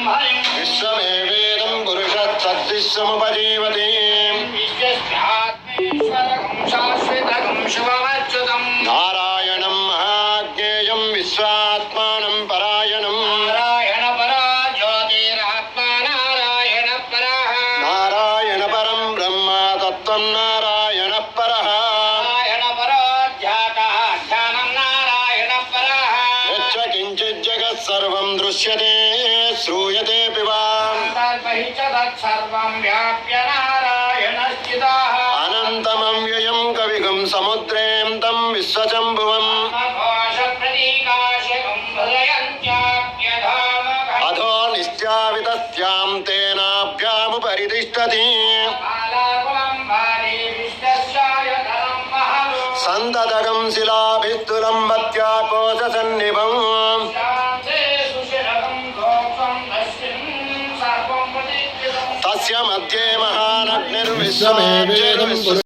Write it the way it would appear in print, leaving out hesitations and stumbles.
विश्वमेवेदं पुरुषस्तद्विश्वमुपजीवति नारायणं महाज्ञेयं विश्वात्मानं परायणं नारायण परं ब्रह्म तत्त्वं नारायणः परः यच्च किञ्चित् जगत् सर्वं दृश्यते श्रूयतेऽपि वा अनन्तमव्ययं कविगुं समुद्रें तं विश्वशम्भुवम् अधो निश्चावितस्यां तेनाभ्यामुपरितिष्ठति सन्ततगं शिलाभिस्तुलं वत्याकोशसन्निभम् तस्य मध्ये महानग्निर्विश्वमेवेदं